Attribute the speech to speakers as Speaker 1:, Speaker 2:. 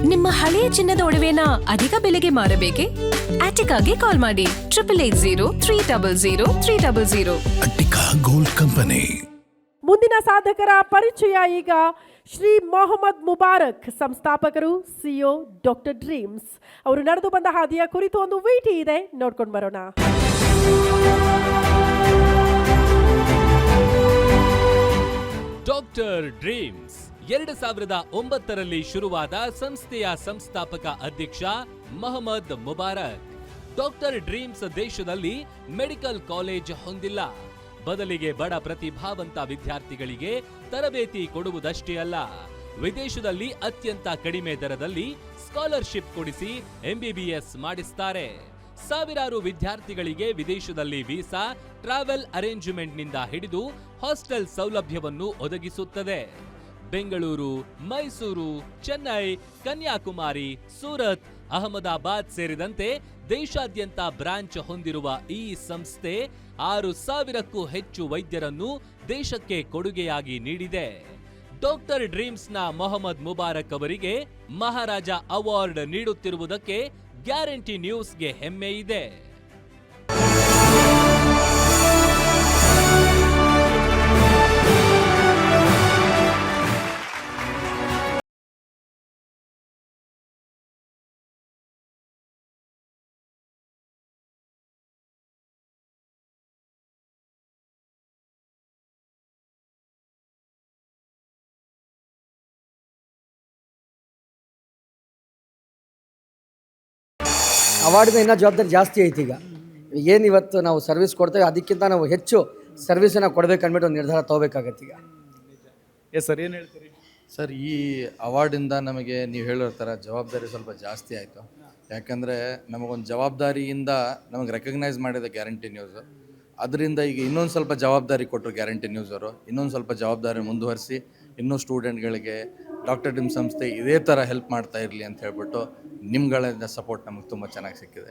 Speaker 1: ನಿಮ್ಮ ಹಳೆಯ ಚಿನ್ನದ ಒಡವೆನ ಅಧಿಕ ಬೆಲೆಗೆ ಮಾರಬೇಕೆ? ಆಟಿಕಾಗೆ ಕಾಲ್ ಮಾಡಿ 8880
Speaker 2: ಅಟ್ಟಿಕಾ ಗೋಲ್ಡ್ ಕಂಪನಿ.
Speaker 3: ಮುಂದಿನ ಸಾಧಕರ ಪರಿಚಯ ಈಗ. ಶ್ರೀ ಮೊಹಮ್ಮದ್ ಮುಬಾರಕ್, ಸಂಸ್ಥಾಪಕರು, ಸಿಒ, ಡಾಕ್ಟರ್ ಡ್ರೀಮ್ಸ್. ಅವರು ನಡೆದು ಬಂದ ಹಾದಿಯ ಕುರಿತು ಒಂದು ವಿಟಿ ಇದೆ, ನೋಡ್ಕೊಂಡು ಬರೋಣ.
Speaker 4: ಡಾಕ್ಟರ್ ಡ್ರೀಮ್ಸ್ 2009ರಲ್ಲಿ ಶುರುವಾದ ಸಂಸ್ಥೆಯ ಸಂಸ್ಥಾಪಕ ಅಧ್ಯಕ್ಷ ಮೊಹಮ್ಮದ್ ಮುಬಾರಕ್. ಡಾಕ್ಟರ್ ಡ್ರೀಮ್ಸ್ ದೇಶದಲ್ಲಿ ಮೆಡಿಕಲ್ ಕಾಲೇಜ್ ಹೊಂದಿಲ್ಲ, ಬದಲಿಗೆ ಬಡ ಪ್ರತಿಭಾವಂತ ವಿದ್ಯಾರ್ಥಿಗಳಿಗೆ ತರಬೇತಿ ಕೊಡುವುದಷ್ಟೇ ಅಲ್ಲ, ವಿದೇಶದಲ್ಲಿ ಅತ್ಯಂತ ಕಡಿಮೆ ದರದಲ್ಲಿ ಸ್ಕಾಲರ್ಶಿಪ್ ಕೊಡಿಸಿ ಎಂಬಿಬಿಎಸ್ ಮಾಡಿಸ್ತಾರೆ. ಸಾವಿರಾರು ವಿದ್ಯಾರ್ಥಿಗಳಿಗೆ ವಿದೇಶದಲ್ಲಿ ವೀಸಾ, ಟ್ರಾವೆಲ್ ಅರೇಂಜ್ಮೆಂಟ್ನಿಂದ ಹಿಡಿದು ಹಾಸ್ಟೆಲ್ ಸೌಲಭ್ಯವನ್ನು ಒದಗಿಸುತ್ತದೆ. ಬೆಂಗಳೂರು, ಮೈಸೂರು, ಚೆನ್ನೈ, ಕನ್ಯಾಕುಮಾರಿ, ಸೂರತ್, ಅಹಮದಾಬಾದ್ ಸೇರಿದಂತೆ ದೇಶಾದ್ಯಂತ ಬ್ರಾಂಚ್ ಹೊಂದಿರುವ ಈ ಸಂಸ್ಥೆ 6,000ಕ್ಕೂ ಹೆಚ್ಚು ವೈದ್ಯರನ್ನು ದೇಶಕ್ಕೆ ಕೊಡುಗೆಯಾಗಿ ನೀಡಿದೆ. ಡಾಕ್ಟರ್ ಡ್ರೀಮ್ಸ್ನ ಮೊಹಮ್ಮದ್ ಮುಬಾರಕ್ ಅವರಿಗೆ ಮಹಾರಾಜ ಅವಾರ್ಡ್ ನೀಡುತ್ತಿರುವುದಕ್ಕೆ ಗ್ಯಾರಂಟಿ ನ್ಯೂಸ್ಗೆ ಹೆಮ್ಮೆ ಇದೆ.
Speaker 5: ಅವಾರ್ಡಿಂದ ಇನ್ನೂ ಜವಾಬ್ದಾರಿ ಜಾಸ್ತಿ ಐತಿ. ಈಗ ಏನು ಇವತ್ತು ನಾವು ಸರ್ವಿಸ್ ಕೊಡ್ತೇವೆ ಅದಕ್ಕಿಂತ ನಾವು ಹೆಚ್ಚು ಸರ್ವಿಸನ್ನು ಕೊಡಬೇಕಂದ್ಬಿಟ್ಟು ಒಂದು ನಿರ್ಧಾರ ತೊಗೋಬೇಕಾಗತ್ತೆ ಈಗ.
Speaker 6: ಎಸ್ ಸರ್, ಏನು ಹೇಳ್ತೀರಿ
Speaker 7: ಸರ್? ಈ ಅವಾರ್ಡಿಂದ ನಮಗೆ ನೀವು ಹೇಳೋ ಥರ ಜವಾಬ್ದಾರಿ ಸ್ವಲ್ಪ ಜಾಸ್ತಿ ಆಯಿತು. ಯಾಕಂದರೆ ನಮಗೊಂದು ಜವಾಬ್ದಾರಿಯಿಂದ ನಮಗೆ ರೆಕಗ್ನೈಸ್ ಮಾಡಿದ ಗ್ಯಾರಂಟಿ ನ್ಯೂಸು, ಅದರಿಂದ ಈಗ ಇನ್ನೊಂದು ಸ್ವಲ್ಪ ಜವಾಬ್ದಾರಿ ಕೊಟ್ಟರು ಗ್ಯಾರಂಟಿ ನ್ಯೂಸವರು. ಇನ್ನೊಂದು ಸ್ವಲ್ಪ ಜವಾಬ್ದಾರಿ ಮುಂದುವರಿಸಿ ಇನ್ನೂ ಸ್ಟೂಡೆಂಟ್ಗಳಿಗೆ ಡಾಕ್ಟರ್ ಡ್ರೀಮ್ಸ್ ಸಂಸ್ಥೆ ಇದೇ ಥರ ಹೆಲ್ಪ್ ಮಾಡ್ತಾ ಇರಲಿ ಅಂತ ಹೇಳ್ಬಿಟ್ಟು ನಿಮ್ಗಳಿಂದ ಸಪೋರ್ಟ್ ನಮಗೆ ತುಂಬ ಚೆನ್ನಾಗಿ ಸಿಕ್ಕಿದೆ.